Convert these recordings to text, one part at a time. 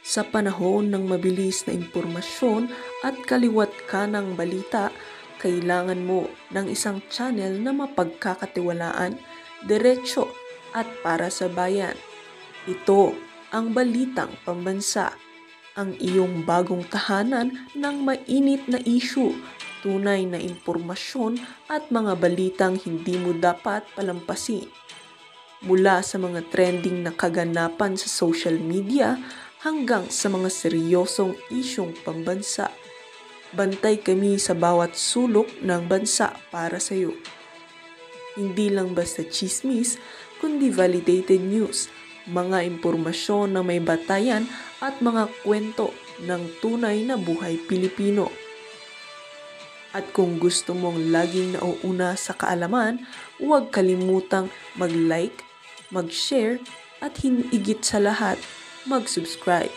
Sa panahon ng mabilis na impormasyon at kaliwat ka ng balita, kailangan mo ng isang channel na mapagkakatiwalaan, diretso at para sa bayan. Ito ang Balitang Pambansa, ang iyong bagong tahanan ng mainit na issue, tunay na impormasyon at mga balitang hindi mo dapat palampasin. Mula sa mga trending na kaganapan sa social media hanggang sa mga seryosong isyong pambansa. Bantay kami sa bawat sulok ng bansa para sa iyo. Hindi lang basta chismis, kundi validated news, mga impormasyon na may batayan at mga kwento ng tunay na buhay Pilipino. At kung gusto mong laging nauuna sa kaalaman, huwag kalimutang mag-like, mag-share at higit sa lahat, mag-subscribe.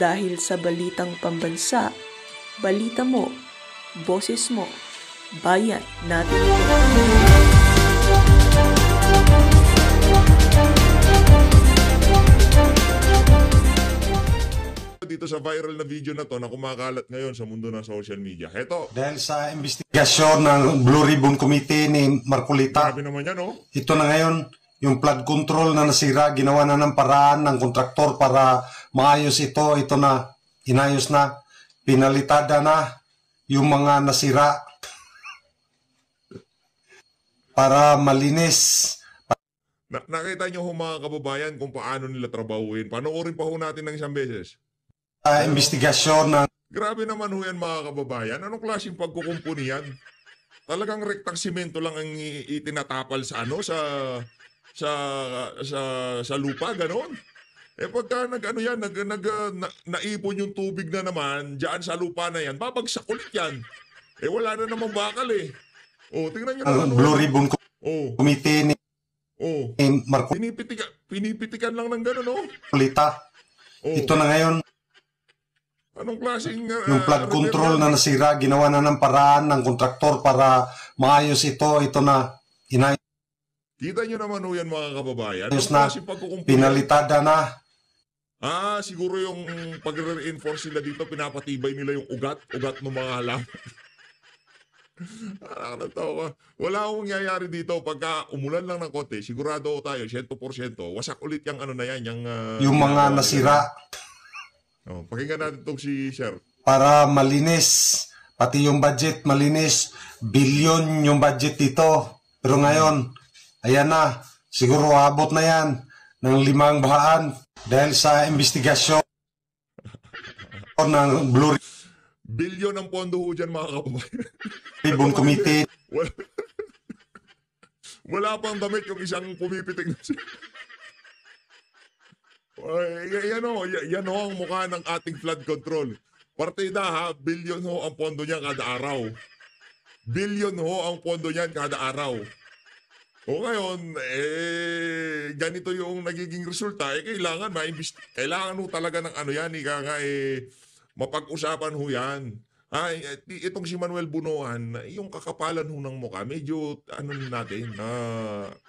Dahil sa Balitang Pambansa, balita mo, boses mo, bayan natin ito. Dito sa viral na video na to na kumakalat ngayon sa mundo ng social media. Heto. Dahil sa investigasyon ng Blue Ribbon Committee ni Marcolita, Grabe naman yan, oh. ito na ngayon, yung flood control na nasira, ginawa na ng paraan ng kontraktor para maayos ito. Ito na, inayos na, pinalitada na yung mga nasira para malinis. Nakita nyo ho mga kababayan kung paano nila trabahuin. Panoorin pa ho natin ng isang beses. Investigasyon ng Grabe naman ho yan mga kababayan. Anong klaseng pagkukumpuni yan? Talagang rektang simento lang ang itinatapal sa ano sa lupa, ganon. Eh pagka naipon yung tubig na naman diyan sa lupa na yan, babagsak ulit yan. Eh wala na namang bakal eh. Oh, tingnan niyo naman. Blue Ribbon Committee ni Pinipitikan lang ng gano'n, no? Marcolita. Oh. Ito na ngayon, Anong klaseng... yung flood control na nasira, ginawa na ng paraan ng kontraktor para maayos ito. Ito na, inayos Kita nyo naman ho yan mga kababayan. Anong na, klaseng pagkukumpuni? pinalitada na. Siguro yung pag-reinforce nila dito, pinapatibay nila yung ugat ng mga halaman. Nakakatawa. Wala akong nangyayari dito pagka umulan lang ng konti, sigurado tayo 100% wasak ulit yung ano na yan, Yung mga nasira pakinggan natin itong si Sir. para malinis. Pati yung budget malinis. Bilyon yung budget dito. Pero ngayon, ayan na. Siguro abot na yan ng 5 bahaan dahil sa investigasyon ng Blue Bilyon ang pondo ho dyan mga kababayan. Ribbon Committee. Wala pang damit yung isang pumipitik na siya. Yan ho ang mukha ng ating flood control. Partida ha, bilyon ho ang pondo niya kada araw. Bilyon ho ang pondo niyan kada araw. O ngayon, ganito yung nagiging resulta, kailangan ho talaga ng ano yan, mapag-usapan ho yan. Itong si Manuel Bunoan, yung kakapalan ho ng mukha, medyo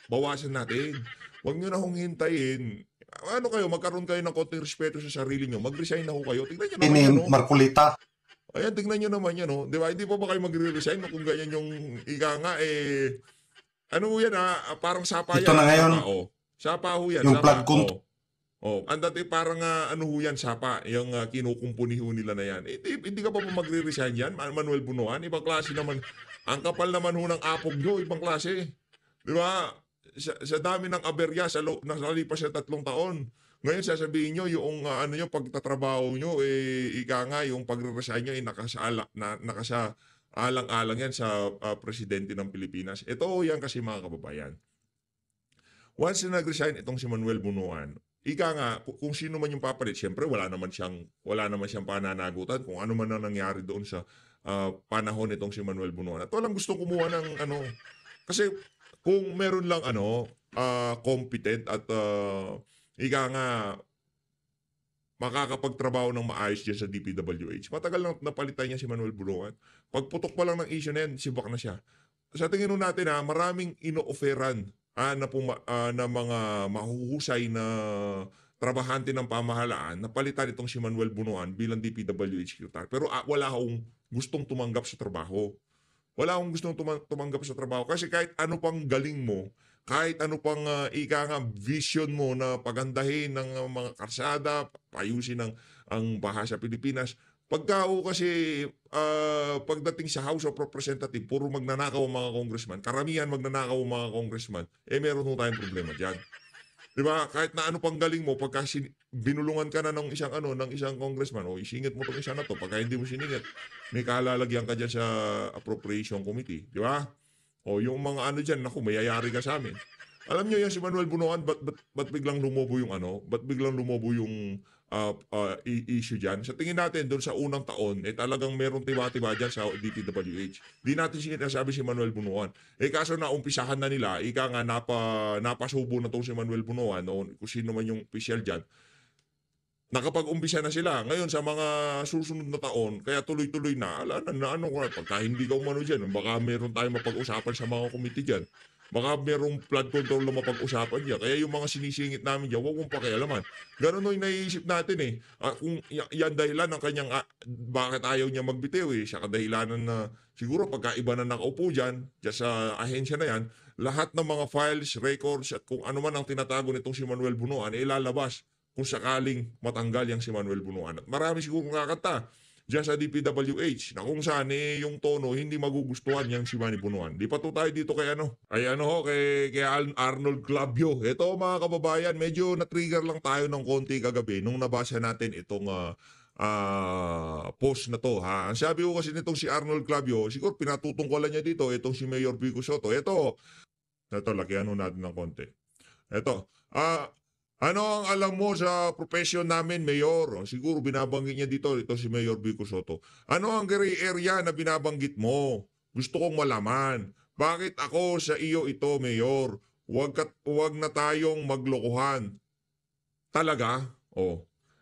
bawasan natin. Huwag nyo na hong hintayin. Ano kayo, magkaroon kayo ng konting respeto sa sarili nyo, mag-resign na ho kayo. Tingnan nyo naman yan, no? Marcolita. Ayan, tingnan nyo naman yan, no? Di ba? Hindi pa ba kayo mag-resign no? Kung ganyan yung ano ho yan, parang sapa yan. Ito na ngayon. Sapa ho yan. Yung sapa. flood control. Ang dati parang ano ho yan, sapa, yung kinukumpuni ho nila na yan. Hindi ka pa magre-resign yan, Manuel Bunoan? Ibang klase naman. Ang kapal naman ho ng apog nyo, ibang klase. Di ba? Sa dami ng aberya, nakalipas sa 3 taon. Ngayon sasabihin nyo, yung pagtatrabaho nyo, yung pagre-resign nyo, nakasaalang-alang yan sa presidente ng Pilipinas. Ito yan kasi mga kababayan. Once na nag-resign itong si Manuel Bunoan, kung sino man yung papalit, siyempre wala naman siyang pananagutan kung ano man ang nangyari doon sa panahon itong si Manuel Bunoan. At walang gustong kumuha ng kasi kung meron lang competent at makakapagtrabaho ng maayos diyan sa DPWH. Matagal nang napalitan niya si Manuel Bunoan. Pagputok pa lang ng issue na yan, sibak na siya. Sa tingin natin maraming ino-offeran na mga mahuhusay na trabahante ng pamahalaan na palitan itong si Manuel Bunuan bilang DPWH secretary. Pero wala akong gustong tumanggap sa trabaho. Wala akong gustong tumanggap sa trabaho kasi kahit ano pang galing mo, kahit ano pang ika nga vision mo na pagandahin ng mga karsada, payusin ang bahasa Pilipinas, kasi pagdating sa House of Representatives, puro magnanakaw ang mga congressman, karamihan magnanakaw ang mga congressman, meron ho tayong problema dyan. Diba? Kahit na ano pang galing mo, pagka binulungan ka na ng isang congressman, o isingit mo itong isa na to, pagka hindi mo siningit, may kalalagyan ka dyan sa appropriation committee. Diba? O yung mga ano dyan, naku, mayayari ka sa amin. Alam nyo yan si Manuel Bunuan, ba't biglang lumobo yung issue dyan? Sa tingin natin, doon sa unang taon, talagang meron tiba-tiba dyan sa DPWH. Di natin sinasabi si Manuel Bunuan. Kaso na umpisahan na nila, ika nga napasubo na itong si Manuel Bunuan, o kung sino man yung official dyan, nakapag-umpisa na sila. Ngayon, sa mga susunod na taon, kaya tuloy-tuloy na, pagka hindi ka umano dyan, baka meron tayong mapag-usapan sa mga committee dyan. Baka merong flood control na mapag-usapan dyan. Kaya yung mga sinisingit namin dyan, huwag mong pakialaman. Ganun yung naiisip natin kung yan dahilan ng kanyang bakit ayaw niya magbitiw Siya kadahilanan na siguro pagka iba na nakaupo dyan sa ahensya na yan, lahat ng mga files, records at kung ano man ang tinatago nitong si Manuel Bunuan ilalabas kung sakaling matanggal yang si Manuel Bunuan. At marami siguro kakanta diyan sa DPWH na kung saan yung tono hindi magugustuhan yang si Manny Bunuan. Di pa to tayo dito kay Arnold Clavio. Ito mga kababayan, medyo na-trigger lang tayo ng konti kagabi nung nabasa natin itong post na to. Ang sabi ko kasi nitong si Arnold Clavio, siguro pinatutungkulan niya dito itong si Mayor Vico Soto. Ito, lakihan natin ng konti. Ito, ano ang alam mo sa profession namin, Mayor? Siguro binabanggit niya dito si Mayor Vico Soto. Ano ang gray area na binabanggit mo? Gusto kong malaman. Bakit ako sa iyo ito, Mayor? Huwag na tayong maglokohan. Talaga?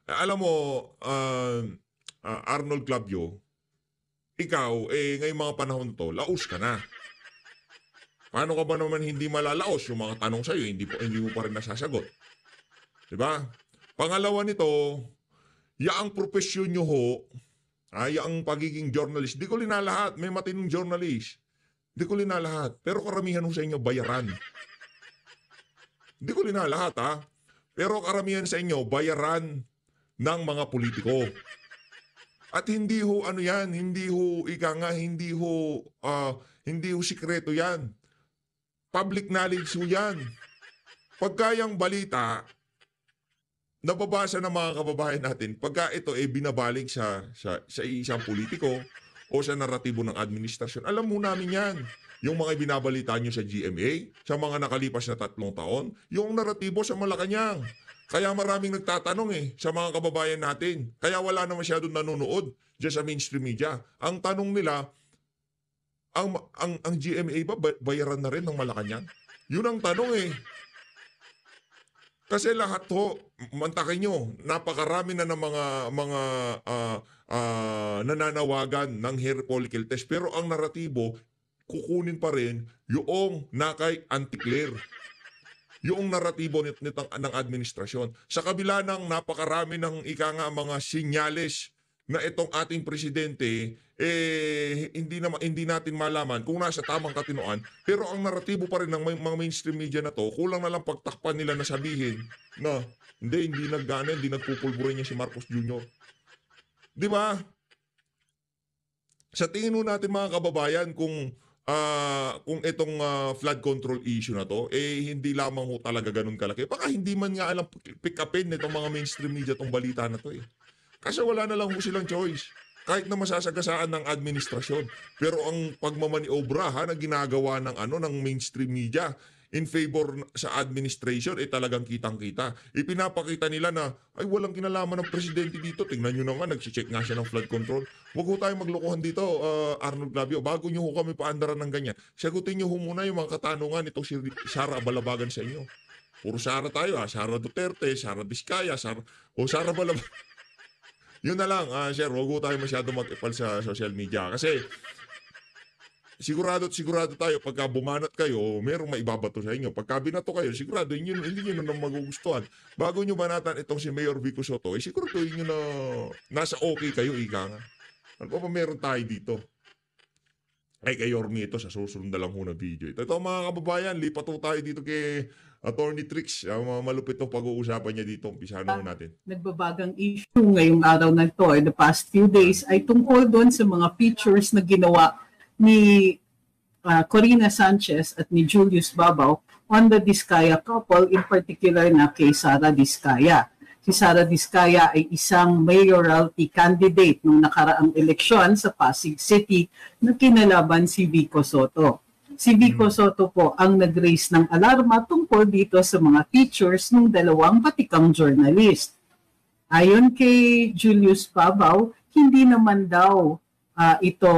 Alam mo, Arnold Clavio, ikaw, ngayong mga panahon to, laos ka na. Paano ka ba naman hindi malalaos? Yung mga tanong sa'yo, hindi mo pa rin nasasagot. Diba? Pangalawa nito, yaang profesyon nyo ho, yaang pagiging journalist, di ko linalahat, may matinong journalist. Di ko linalahat, pero karamihan ho sa inyo bayaran. Di ko linalahat pero karamihan sa inyo bayaran ng mga politiko. At hindi ho hindi ho sikreto yan. Public knowledge ho yan. Pagkayang balita, nababasa ng mga kababayan natin, pagka ito binabaling sa isang politiko o sa naratibo ng administrasyon, alam mo namin yan. Yung mga binabalita nyo sa GMA, sa mga nakalipas na 3 taon, yung naratibo sa Malacanang. Kaya maraming nagtatanong sa mga kababayan natin. Kaya wala na masyadong nanonood dyan sa mainstream media. Ang tanong nila, ang GMA ba bayaran na rin ng Malacanang? Yun ang tanong Kasi lahat mantakin nyo, napakarami na ng mga nananawagan ng hair follicle test. Pero ang naratibo, kukunin pa rin yung nakay anti-clear. Yung naratibo ng administrasyon. Sa kabila ng napakarami ng mga sinyales na itong ating presidente, hindi natin malaman kung nasa tamang katinoan, pero ang naratibo pa rin ng mga mainstream media na to, kulang na lang pagtakpan nila na sabihin na hindi nagpupulburin niya si Marcos Jr. Di ba? Sa tingin natin mga kababayan, kung itong flood control issue na to, hindi lamang talaga ganun kalaki. Baka hindi man nga alam pick upin nitong mga mainstream media tong balita na to Kasi wala na lang silang choice. Kahit na masasagasaan ng administrasyon. Pero ang pagmamaniobra na ginagawa ng mainstream media in favor sa administration, talagang kitang-kita. Ipinapakita nila na, walang kinalaman ng presidente dito. Tingnan nyo naman, nag-check nga siya ng flood control. Huwag ho tayong maglokohan dito, Arnold Clavio. Bago nyo ho kami paandaran ng ganyan, sagutin nyo ho muna yung mga katanungan itong si Sara Balabagan sa inyo. Puro Sara tayo, Sara Duterte, Sara Vizcaya, Sara Balabagan. Yun na lang, sir, huwag tayo masyado mag-ipal sa social media. Kasi, sigurado tayo pagka bumanat kayo, merong maibabato sa inyo. Pagka binato kayo, sigurado hindi nyo na magugustuhan. Bago nyo banatan itong si Mayor Vico Soto, sigurado nyo na nasa okay kayo, ika nga. Ano pa meron tayo dito? Ay, kay Yormi ito, sa susunod na lang ho na video. Ito mga kababayan, lipat ho tayo dito kay Attorney Trix. Malupit itong pag-uusapan niya dito. Umpisahan ho natin. Nagbabagang issue ngayong araw na ito, the past few days, ay tungkol doon sa mga features na ginawa ni Corina Sanchez at ni Julius Babaw on the Diskaya couple, in particular na kay Sara Diskaya. Si Sara Diskaya ay isang mayoralty candidate nung nakaraang eleksyon sa Pasig City na kinalaban si Vico Soto. Si Vico Soto po ang nag-raise ng alarma tungkol dito sa mga features ng dalawang batikang journalist. Ayon kay Julius Babaw, hindi naman daw ito,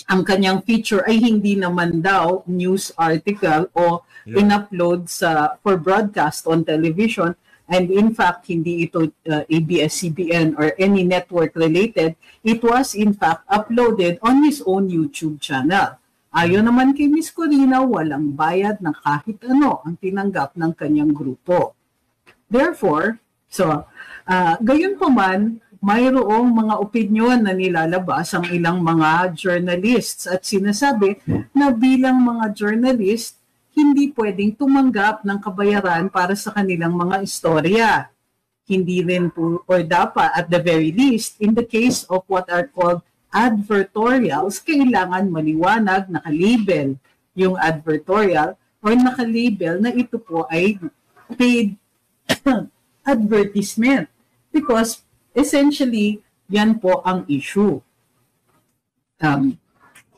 ang kanyang feature ay hindi naman daw news article o in-upload for broadcast on television. And in fact, hindi ito ABS-CBN or any network related. It was in fact uploaded on his own YouTube channel. Ayon naman kay Ms. Corina, walang bayad na kahit ano ang tinanggap ng kanyang grupo. Therefore, gayon pa man, mayroong mga opinyon na nilalabas ang ilang mga journalists at sinasabi na bilang mga journalist, hindi pwedeng tumanggap ng kabayaran para sa kanilang mga istorya. Hindi rin po, or dapat at the very least, in the case of what are called advertorials, kailangan maliwanag, nakalabel yung advertorial or nakalabel na ito po ay paid advertisement. Because essentially, yan po ang issue.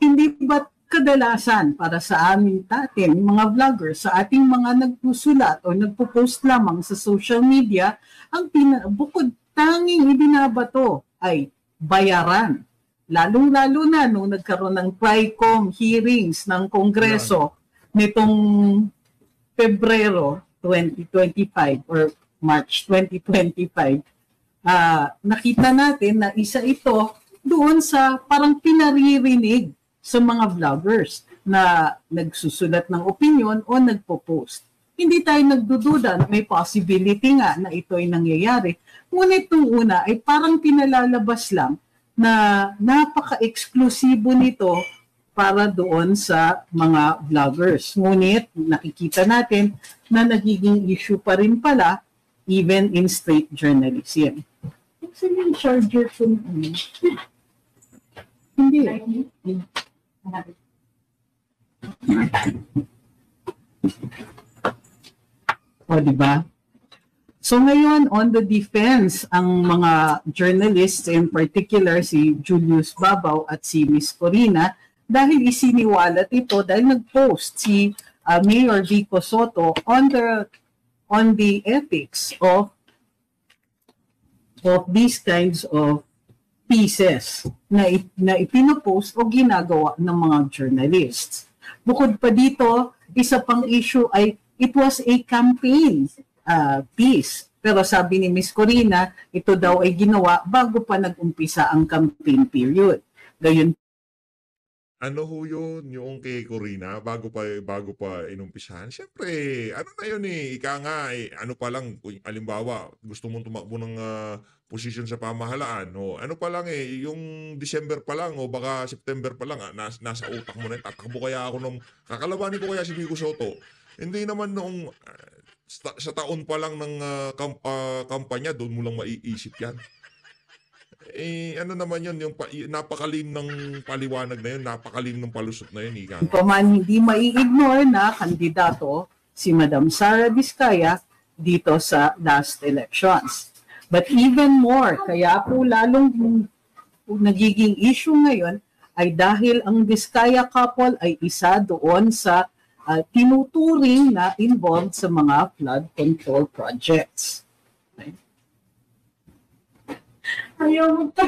Hindi ba kadalasan para sa amin mga vloggers, sa ating mga nagsusulat o nagpo-post lamang sa social media, ang bukod tanging ibinabato ay bayaran. Lalong-lalo na nung nagkaroon ng TRICOM hearings ng Kongreso nitong Pebrero 2025 or March 2025, nakita natin na isa ito doon sa parang pinaririnig sa mga vloggers na nagsusulat ng opinion o nagpo-post. Hindi tayo nagdududa na may possibility nga na ito ay nangyayari. Ngunit itong una ay parang pinalalabas lang na napaka-eksklusibo nito para doon sa mga vloggers. Ngunit nakikita natin na nagiging issue pa rin pala even in straight journalism. Actually, yung charger ko hindi. O, diba? So ngayon, on the defense, ang mga journalists, in particular si Julius Babaw at si Ms. Corina, dahil isiniwalat ito, dahil nag-post si Mayor Vico Soto on the ethics of these kinds of pieces na ipinopost o ginagawa ng mga journalists. Bukod pa dito, isa pang issue ay it was a campaign piece. Pero sabi ni Ms. Corina, ito daw ay ginawa bago pa nag-umpisa ang campaign period. Gayon. Ano ho yun, yung kay Corina, bago pa inumpisahan? Siyempre, ano na yun ika nga, ano pa lang, alimbawa, gusto mong tumakbo ng posisyon sa pamahalaan, o ano pa lang yung December pa lang, o baka September pa lang, nasa utak mo na, tatakbo kaya ako kakalabanin ko kaya si Vico Soto. Hindi naman noong, sa taon pa lang ng kampanya, doon mo lang maiisip yan. Ano naman yun, yung napakalim ng paliwanag na yun, napakalim ng palusot na yun, ika. Paman hindi mai-ignore na kandidato si Madam Sara Diskaya dito sa last elections. But even more, kaya po lalong nagiging issue ngayon ay dahil ang Diskaya couple ay isa doon sa tinuturing na involved sa mga flood control projects. Okay. Ayaw mo ito.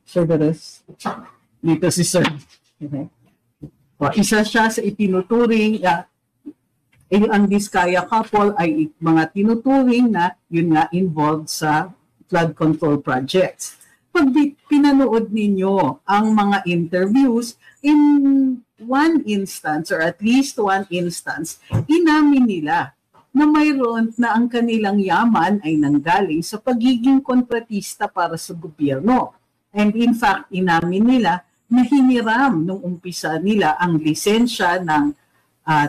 Sir Beres. Dito si Sir. Okay. Isa siya sa itinuturing, ang Diskaya couple ay mga tinuturing na yun nga involved sa flood control projects. pag pinanood ninyo ang mga interviews, in one instance or at least one instance, inamin nila na mayroon na ang kanilang yaman ay nanggaling sa pagiging kontratista para sa gobyerno. And in fact, inamin nila na hiniram nung umpisa nila ang lisensya ng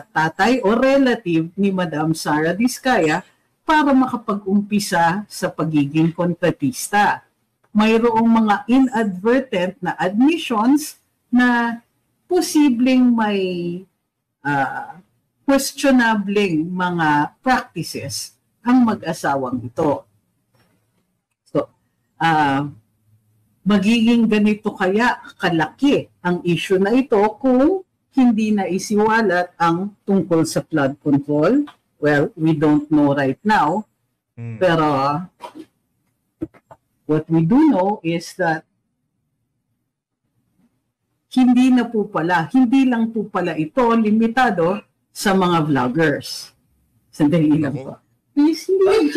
tatay o relative ni Madam Sara Diskaya para makapag-umpisa sa pagiging kontratista. Mayroong mga inadvertent na admissions na posibleng may questionableng mga practices ang mag-asawang ito. So, magiging ganito kaya kalaki ang issue na ito kung hindi na isiwalat ang tungkol sa flood control? Well, we don't know right now. Pero what we do know is that hindi lang po pala ito limitado sa mga vloggers. Sandali lang po. Please, hindi.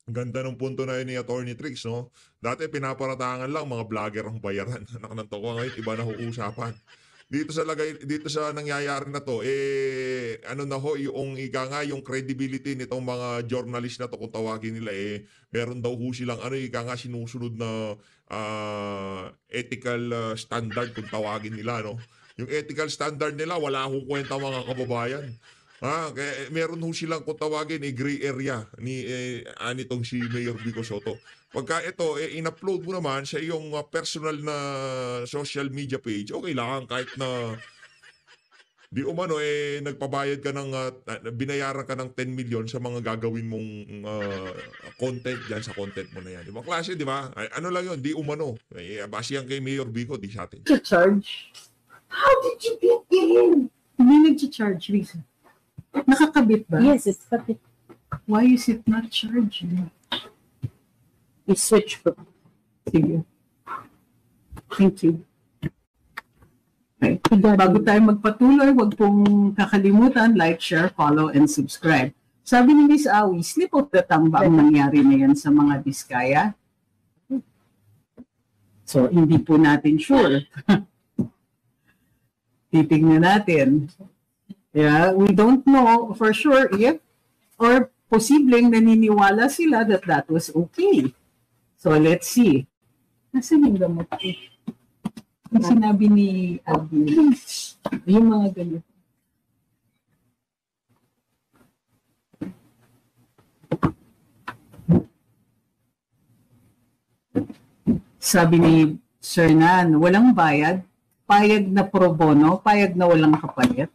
Ganda ng punto na yun ni Attorney Trix, no? Dati pinaparatangan lang mga vlogger ang bayaran. Anak ng toko, ngayon iba na uusapan. Dito sa nangyayari na to, ano na ho, yung yung credibility nitong mga journalist na to, kung tawagin nila, meron daw ho silang, sinusunod na ethical standard, kung tawagin nila, no? Yung ethical standard nila, wala ho kwenta mga kababayan. Kaya meron ho silang kung tawagin gray area nitong si Mayor Vico Soto. Pagka ito, in-upload mo naman sa iyong personal na social media page, okay lang, kahit na di umano, nagpabayad ka ng, binayaran ka ng 10 million sa mga gagawin mong content dyan sa content mo na yan. Di ba? Klase, di ba? Ano lang yun, di umano. Base yan kay Mayor Vico, di sa atin. Charge? How did you get in? Hindi nag-charge, Lisa. Nakakabit ba? Yes, it's kabit. Why is it not charging? I-switch ko. Sige. Thank you. Okay. Bago tayo magpatuloy, huwag pong kakalimutan, like, share, follow, and subscribe. Sabi ni Miss Awi, slip of the tongue ba ang nangyari na yan sa mga Diskaya? So, hindi po natin sure. Titignan natin. Yeah, we don't know for sure if or posibleng naniniwala sila that that was okay. So let's see. Nasaan yung gamot ko? Yung sinabi ni Alvin. Yung mga ganito. Sabi ni Sir Nan, walang bayad, payag na pro bono, payag na walang kapalit.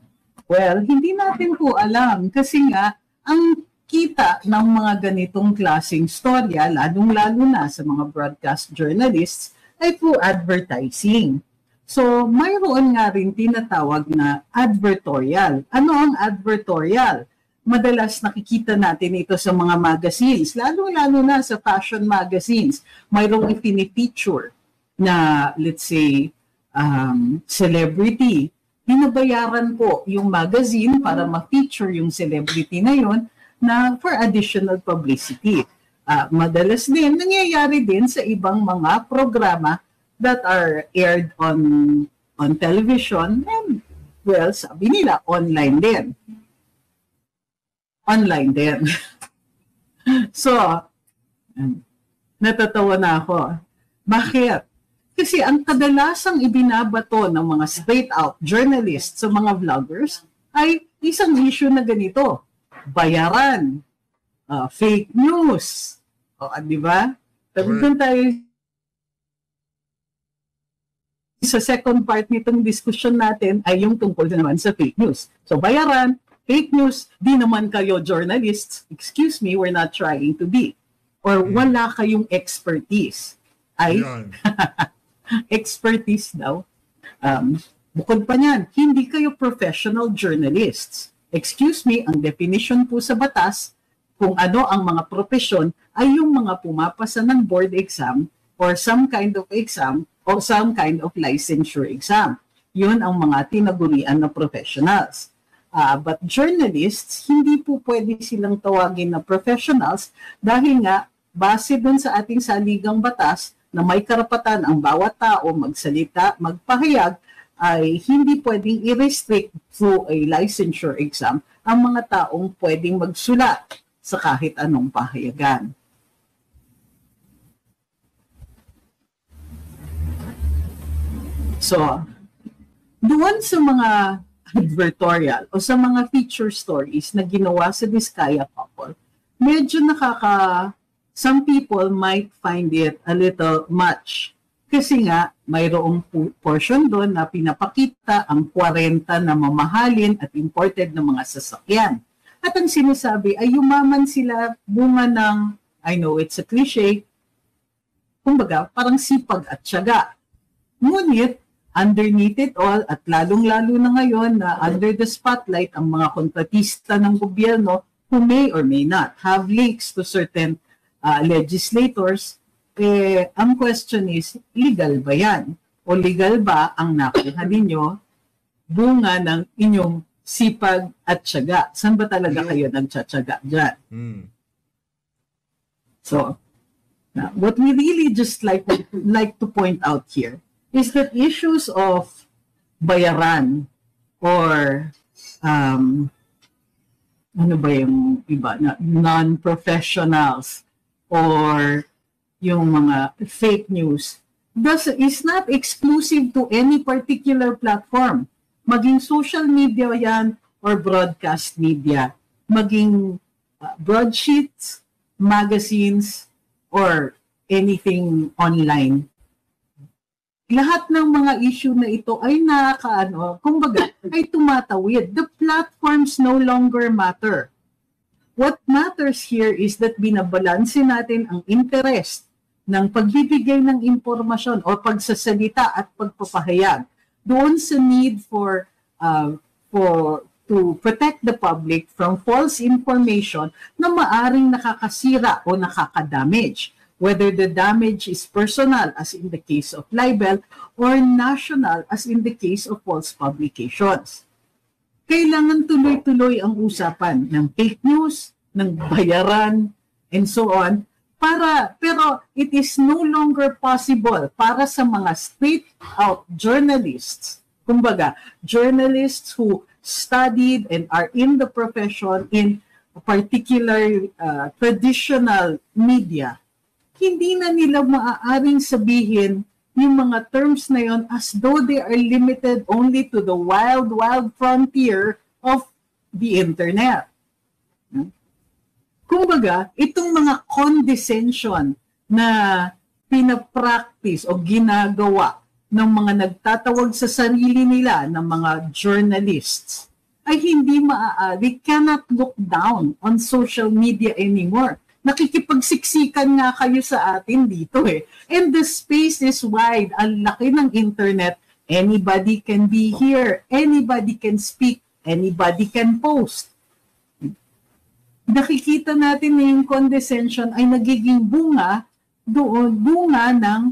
Well, hindi natin po alam kasi nga ang kita ng mga ganitong klaseng storya, lalong-lalo na sa mga broadcast journalists, ay po advertising. So, mayroon nga rin tinatawag na advertorial. Ano ang advertorial? Madalas nakikita natin ito sa mga magazines, lalong-lalo na sa fashion magazines. Mayroong ipinipicture na, let's say, celebrity. Binabayaran po yung magazine para ma-feature yung celebrity na yon na for additional publicity. Madalas din, nangyayari din sa ibang mga programa that are aired on television and, well, sabi nila, online din. Online din. So, natatawa na ako. Bakit? Kasi ang kadalasang ibinabato ng mga straight-out journalists sa mga vloggers ay isang issue na ganito. Bayaran. Fake news. Di ba? Pero doon tayo sa second part nitong discussion natin ay yung tungkol naman sa fake news. So bayaran, fake news, di naman kayo journalists. Excuse me, we're not trying to be. Or wala kayong expertise. Ay... expertise daw. Bukod pa niyan, hindi kayo professional journalists. Excuse me, ang definition po sa batas kung ano ang mga profesyon ay yung mga pumapasa ng board exam or some kind of exam or some kind of licensure exam. Yun ang mga tinagurian na professionals. But journalists, hindi po pwede silang tawagin na professionals dahil nga, base dun sa ating saligang batas, na may karapatan ang bawat tao magsalita, magpahayag, ay hindi pwedeng i-restrict through a licensure exam ang mga taong pwedeng magsulat sa kahit anong pahayagan. So, doon sa mga advertorial o sa mga feature stories na ginawa sa Diskaya couple, medyo some people might find it a little much. Kasi nga, mayroong portion doon na pinapakita ang 40 na mamahalin at imported na mga sasakyan. At ang sinasabi ay yumaman sila bunga ng, I know it's a cliche, kumbaga parang sipag at tiyaga. Ngunit, underneath it all, at lalong-lalo na ngayon na under the spotlight ang mga kontratista ng gobyerno who may or may not have links to certain legislators, ang question is, legal ba yan? O legal ba ang nakuha ninyo bunga ng inyong sipag at tiyaga? Saan ba talaga kayo nagtsatsaga dyan? So, what we really just like to point out here is that issues of bayaran or ano ba yung iba na non-professionals or yung mga fake news is not exclusive to any particular platform. Maging social media yan or broadcast media. Maging broadsheets, magazines, or anything online. Lahat ng mga issue na ito ay kumbaga, ay tumatawid. The platforms no longer matter. What matters here is that binabalanse natin ang interest ng pagbibigay ng impormasyon o pagsasalita at pagpapahayag doon sa need to protect the public from false information na maaring nakakasira o nakakadamage, whether the damage is personal as in the case of libel or national as in the case of false publications. Kailangan tuloy-tuloy ang usapan ng fake news, ng bayaran, and so on, pero it is no longer possible para sa mga straight-out journalists, kumbaga, journalists who studied and are in the profession in a particular traditional media, hindi na nila maaaring sabihin yung mga terms na yon as though they are limited only to the wild, wild frontier of the internet. Kumbaga, itong mga condescension na pinapractice o ginagawa ng mga nagtatawag sa sarili nila ng mga journalists ay hindi maaari, cannot look down on social media anymore. Nakikipagsiksikan nga kayo sa atin dito eh. And the space is wide. Ang laki ng internet. Anybody can be here. Anybody can speak. Anybody can post. Nakikita natin na yung condescension ay nagiging bunga ng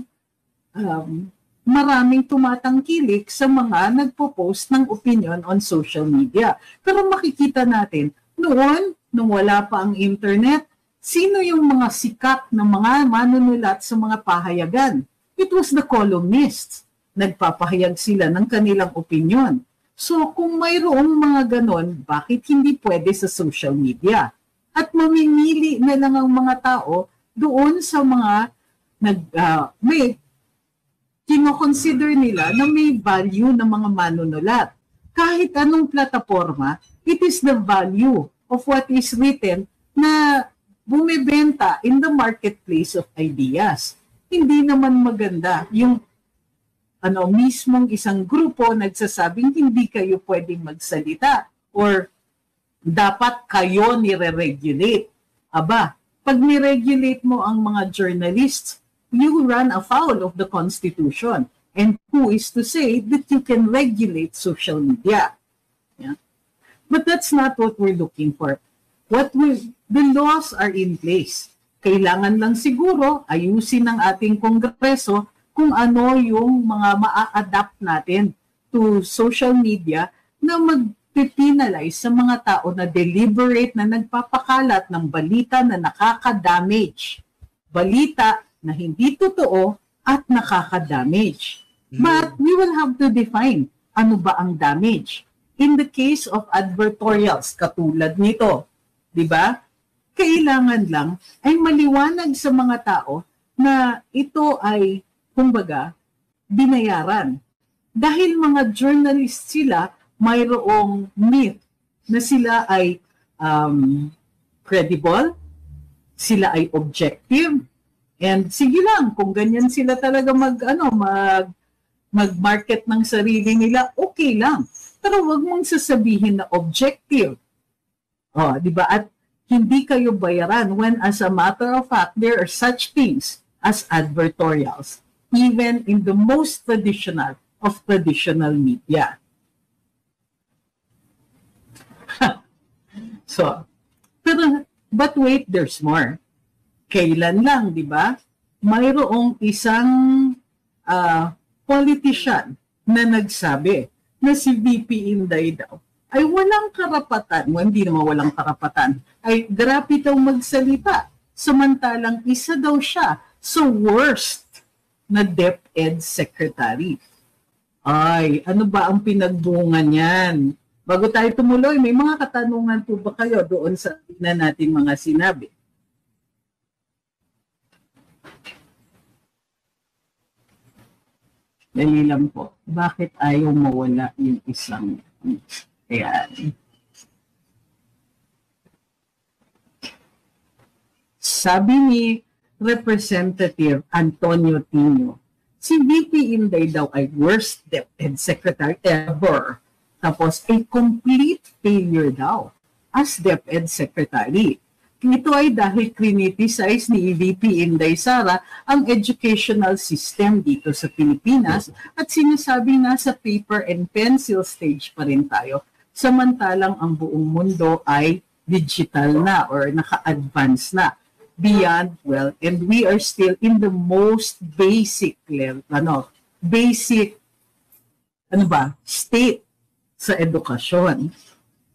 maraming tumatangkilik sa mga nagpo-post ng opinion on social media. Pero makikita natin, nung wala pa ang internet, sino yung mga sikat na mga manunulat sa mga pahayagan? It was the columnists. Nagpapahayag sila ng kanilang opinion. So kung mayroong mga ganon, bakit hindi pwede sa social media? At mamimili na lang ang mga tao doon sa mga may kino-consider nila na may value ng mga manunulat. Kahit anong plataforma, it is the value of what is written na bumibenta in the marketplace of ideas. Hindi naman maganda yung mismong isang grupo nagsasabing hindi kayo pwedeng magsalita or dapat kayo nire-regulate. Aba, pag niregulate mo ang mga journalists, you run afoul of the Constitution. And who is to say that you can regulate social media? Yeah? But that's not what we're looking for. The laws are in place. Kailangan lang siguro ayusin ng ating Kongreso kung ano yung mga maa-adapt natin to social media na mag-penalize sa mga tao na deliberate na nagpapakalat ng balita na nakaka-damage. Balita na hindi totoo at nakaka-damage. But we will have to define ano ba ang damage. In the case of advertorials, katulad nito, di ba? Kailangan lang ay maliwanag sa mga tao na ito ay, kumbaga, binayaran. Dahil mga journalist sila, mayroong myth na sila ay credible, sila ay objective, and sige lang, kung ganyan sila talaga mag-market ng sarili nila, okay lang. Pero wag mong sasabihin na objective. Oh, di ba? At hindi kayo bayaran when as a matter of fact, there are such things as advertorials, even in the most traditional of traditional media. So, but wait, there's more. Kailan lang, di ba? Mayroong isang politician na nagsabi na si VP Inday daw ay walang karapatan, hindi naman walang karapatan, ay grabe daw magsalita. Samantalang isa daw siya sa worst na DepEd secretary. Ay, ano ba ang pinagbunga niyan? Bago tayo tumuloy, may mga katanungan po ba kayo doon sa na natin mga sinabi? Dali lang po. Bakit ayaw mawala yung isang... Ayan. Sabi ni Representative Antonio Tino, si VP Inday daw ay worst DepEd secretary ever. Tapos, a complete failure daw as DepEd secretary. Ito ay dahil criticize ni VP Inday Sara ang educational system dito sa Pilipinas at sinasabi na sa paper and pencil stage pa rin tayo. Samantalang ang buong mundo ay digital na or naka-advance na. Beyond, well, and we are still in the most basic level, state sa edukasyon.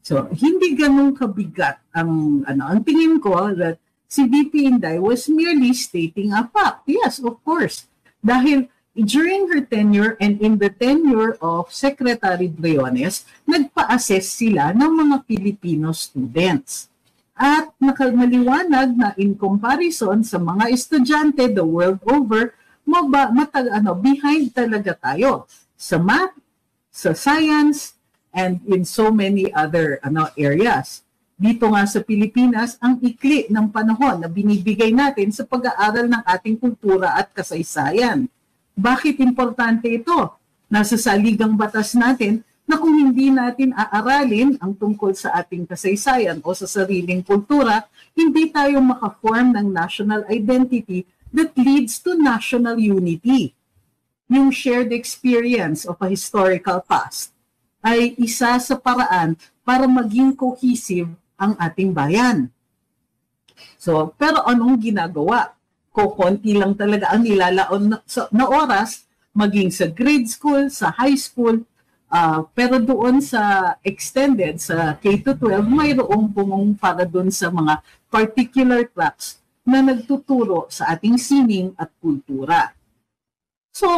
So, hindi ganun kabigat ang tingin ko that si VP Inday was merely stating a fact. Yes, of course. Dahil during her tenure and in the tenure of Secretary Briones, nagpa-assess sila ng mga Filipino students. At nakamaliwanag na in comparison sa mga estudyante the world over, behind talaga tayo sa math, sa science, and in so many other areas. Dito nga sa Pilipinas, ang ikli ng panahon na binibigay natin sa pag-aaral ng ating kultura at kasaysayan. Bakit importante ito? Nasa saligang batas natin na kung hindi natin aaralin ang tungkol sa ating kasaysayan o sa sariling kultura, hindi tayo makaform ng national identity that leads to national unity. Yung shared experience of a historical past ay isa sa paraan para maging cohesive ang ating bayan. So, pero anong ginagawa? Konti lang talaga ang nilalaon na oras, maging sa grade school, sa high school, pero doon sa extended, sa K-12, mayroong pumong para doon sa mga particular tracks na nagtuturo sa ating sining at kultura. So,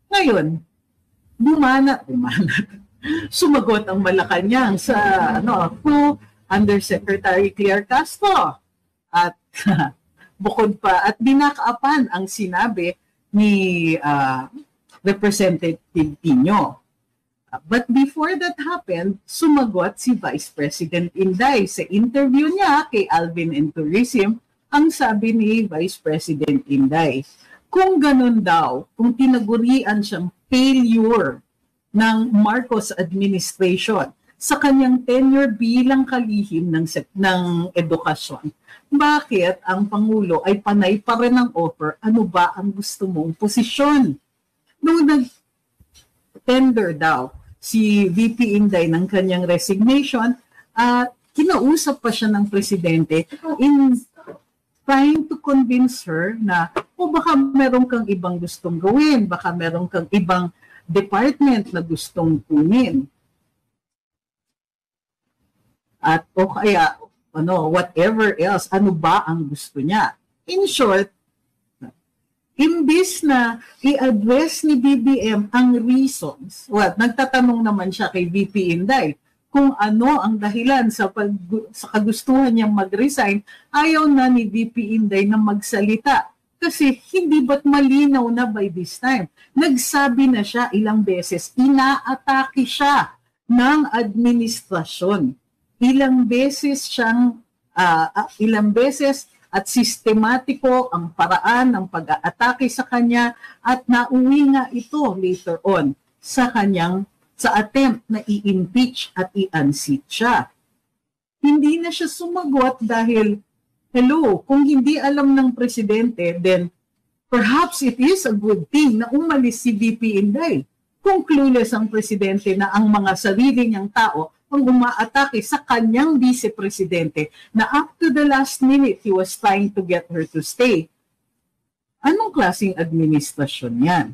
ngayon, sumagot ang Malacanang sa Undersecretary Claire Castro at bukod pa at dinakaapan ang sinabi ni Representative Tino. But before that happened, sumagot si Vice President Inday sa interview niya kay Alvin and Tourism. Ang sabi ni Vice President Inday, kung ganun daw, kung tinagurian siyang failure ng Marcos administration sa kanyang tenure bilang kalihim ng edukasyon, bakit ang Pangulo ay panay pa rin ang offer? Ano ba ang gusto mong posisyon? Nung nag-tender daw si VP Inday ng kanyang resignation, kinausap pa siya ng presidente in trying to convince her na baka meron kang ibang gustong gawin, baka meron kang ibang department na gustong kunin. At o kaya, whatever else, ano ba ang gusto niya? In short, imbis na i-address ni BBM ang reasons, nagtatanong naman siya kay VP Inday kung ano ang dahilan sa kagustuhan niyang mag-resign, ayaw na ni VP Inday na magsalita. Kasi hindi ba't malinaw na by this time? Nagsabi na siya ilang beses, inaatake siya ng administrasyon. Ilang beses at sistematiko ang paraan ng pag-aatake sa kanya at nauwi nga ito later on sa attempt na i-impeach at i-unseat siya. Hindi na siya sumagot dahil, hello, kung hindi alam ng presidente, then perhaps it is a good thing na umalis si VP Inday. Kung clueless ang presidente na ang mga sarili niyang tao ang umaatake sa kanyang vice-presidente na up to the last minute he was trying to get her to stay. Anong klaseng administrasyon yan?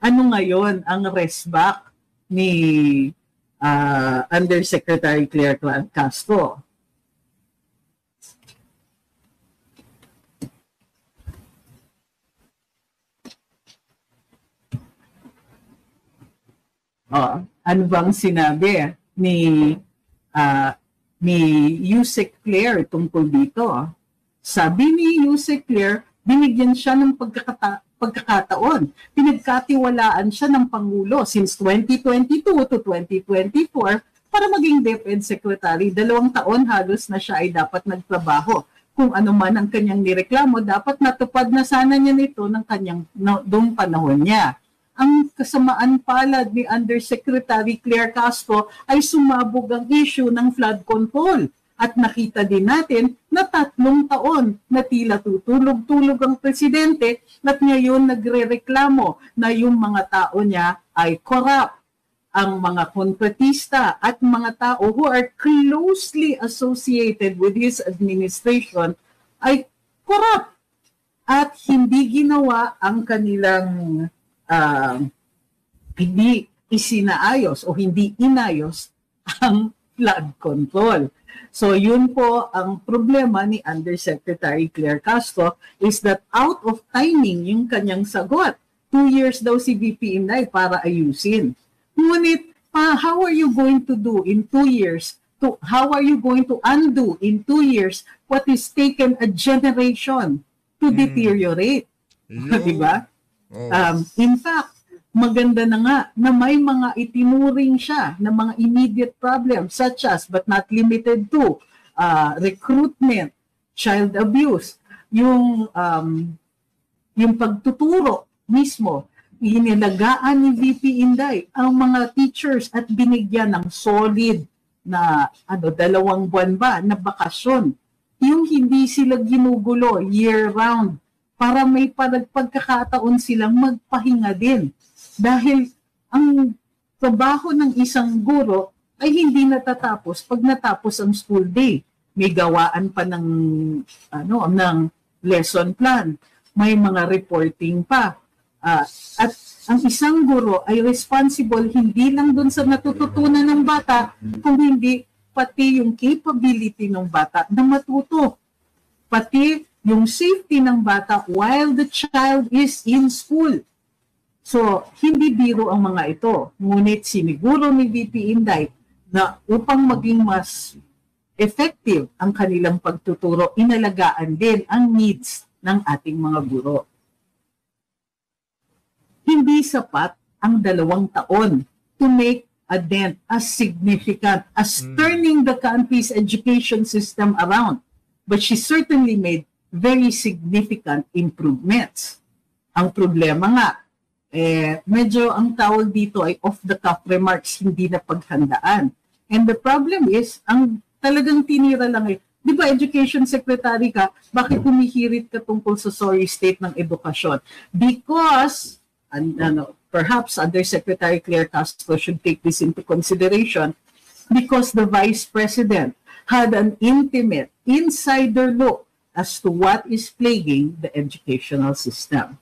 Ano ngayon ang resback ni Undersecretary Claire Castro? Ano bang sinabi ni Yusek Claire tungkol dito? Sabi ni Yusek Claire, binigyan siya ng pagkakataon. Pinagkatiwalaan siya ng Pangulo since 2022 to 2024 para maging DepEd Secretary. 2 taon halos na siya ay dapat nagtrabaho. Kung ano man ang kanyang nireklamo, dapat natupad na sana niya nito ng kanyang doong panahon niya. Ang kasamaan palad ni Undersecretary Claire Castro ay sumabog ang issue ng flood control. At nakita din natin na 3 taon na tila tutulog-tulog ang presidente at ngayon nagre-reklamo na yung mga tao niya ay corrupt. Ang mga kontratista at mga tao who are closely associated with his administration ay corrupt at hindi ginawa ang kanilang hindi isinaayos o hindi inayos ang flood control. So yun po ang problema ni Undersecretary Claire Castro is that out of timing yung kanyang sagot. 2 years daw si VP Inday para ayusin. Ngunit, how are you going to do in 2 years? How are you going to undo in 2 years what is taken a generation to deteriorate? Diba? In fact, maganda na nga na may mga itinuring siya na mga immediate problems such as but not limited to recruitment, child abuse, yung pagtuturo mismo, inilagaan ni VP Inday ang mga teachers at binigyan ng solid na 2 buwan ba na bakasyon. Yung hindi sila ginugulo year-round para may pagkakataon silang magpahinga din. Dahil ang trabaho ng isang guro ay hindi natatapos pag natapos ang school day. May gawaan pa ng lesson plan. May mga reporting pa. At ang isang guro ay responsible hindi lang dun sa natututunan ng bata, kung hindi pati yung capability ng bata na matuto. Pati yung safety ng bata while the child is in school. So, hindi biro ang mga ito. Ngunit siniguro ni VP Inday na upang maging mas effective ang kanilang pagtuturo, inalagaan din ang needs ng ating mga guro. Hindi sapat ang 2 taon to make a dent as significant as turning the country's education system around. But she certainly made very significant improvements. Ang problema nga, medyo ang tawag dito ay off-the-cuff remarks, hindi na paghandaan. And the problem is, ang talagang tinira lang di ba education secretary ka, bakit humihirit ka tungkol sa sorry state ng edukasyon? Because, perhaps Undersecretary Claire Castro should take this into consideration, because the Vice President had an intimate, insider look as to what is plaguing the educational system.